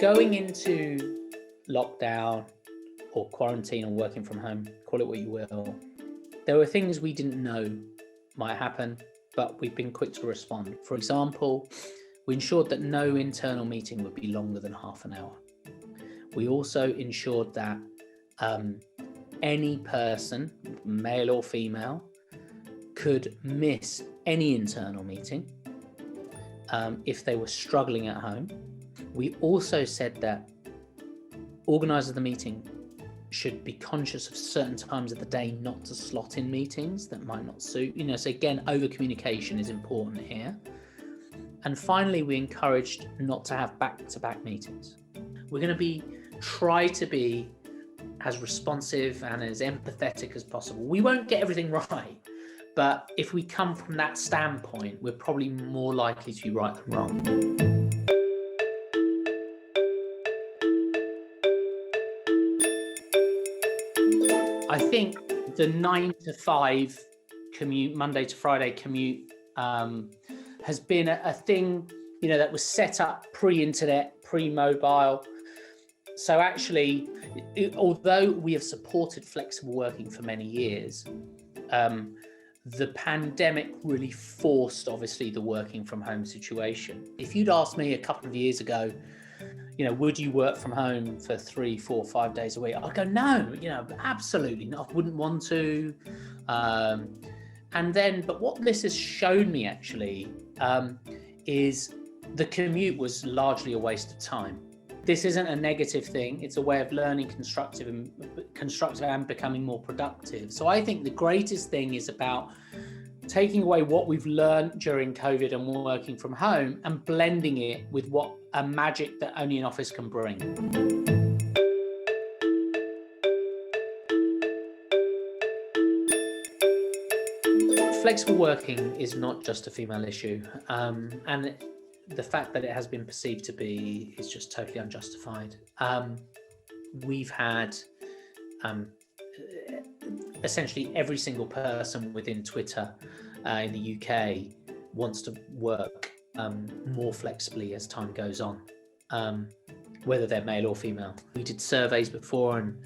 Going into lockdown or quarantine or working from home, call it what you will, there were things we didn't know might happen, but we've been quick to respond. For example, we ensured that no internal meeting would be longer than half an hour. We also ensured that any person, male or female, could miss any internal meeting if they were struggling at home. We also said that organisers of the meeting should be conscious of certain times of the day not to slot in meetings that might not suit. So again, over communication is important here. And finally, we encouraged not to have back-to-back meetings. We're going to try to be as responsive and as empathetic as possible. We won't get everything right, but if we come from that standpoint, we're probably more likely to be right than wrong. I think the 9 to 5 commute, Monday to Friday commute, has been a thing, that was set up pre-internet, pre-mobile. So actually, although we have supported flexible working for many years, the pandemic really forced, obviously, the working from home situation. If you'd asked me a couple of years ago, would you work from home for 3, 4, 5 days a week? I'd go, no, absolutely not. I wouldn't want to. But what this has shown me actually is the commute was largely a waste of time. This isn't a negative thing. It's a way of learning constructive and becoming more productive. So I think the greatest thing is about taking away what we've learned during COVID and working from home and blending it with what a magic that only an office can bring. Flexible working is not just a female issue, and the fact that it has been perceived to be is just totally unjustified. We've had essentially every single person within Twitter in the UK wants to work more flexibly as time goes on, whether they're male or female. We did surveys before, and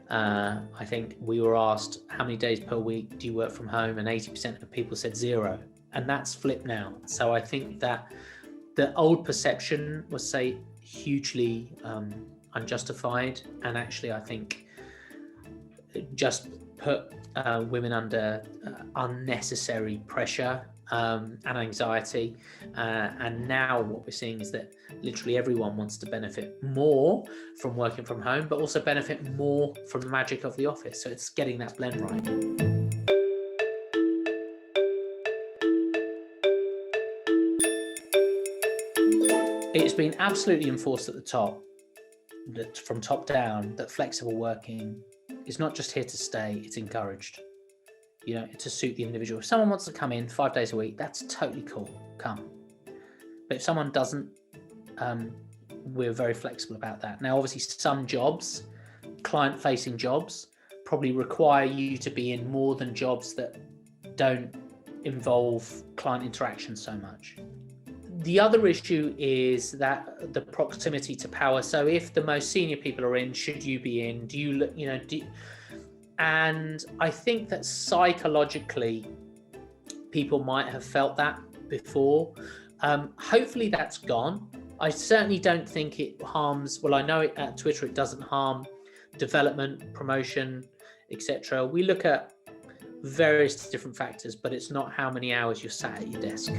I think we were asked how many days per week do you work from home, and 80% of people said 0, and that's flipped now. So I think that the old perception was, say, hugely unjustified, and actually I think just put women under unnecessary pressure and anxiety. And now what we're seeing is that literally everyone wants to benefit more from working from home, but also benefit more from the magic of the office. So it's getting that blend right. It's been absolutely enforced at the top, that from top down, that flexible working is not just here to stay, it's encouraged, to suit the individual. If someone wants to come in 5 days a week, that's totally cool, come. But if someone doesn't, we're very flexible about that. Now, obviously, some jobs, client-facing jobs, probably require you to be in more than jobs that don't involve client interaction so much. The other issue is that the proximity to power. So if the most senior people are in, should you be in? Do you, and I think that psychologically, people might have felt that before. Hopefully that's gone. I certainly don't think it harms, well, I know at Twitter it doesn't harm development, promotion, etc. We look at various different factors, but it's not how many hours you're sat at your desk.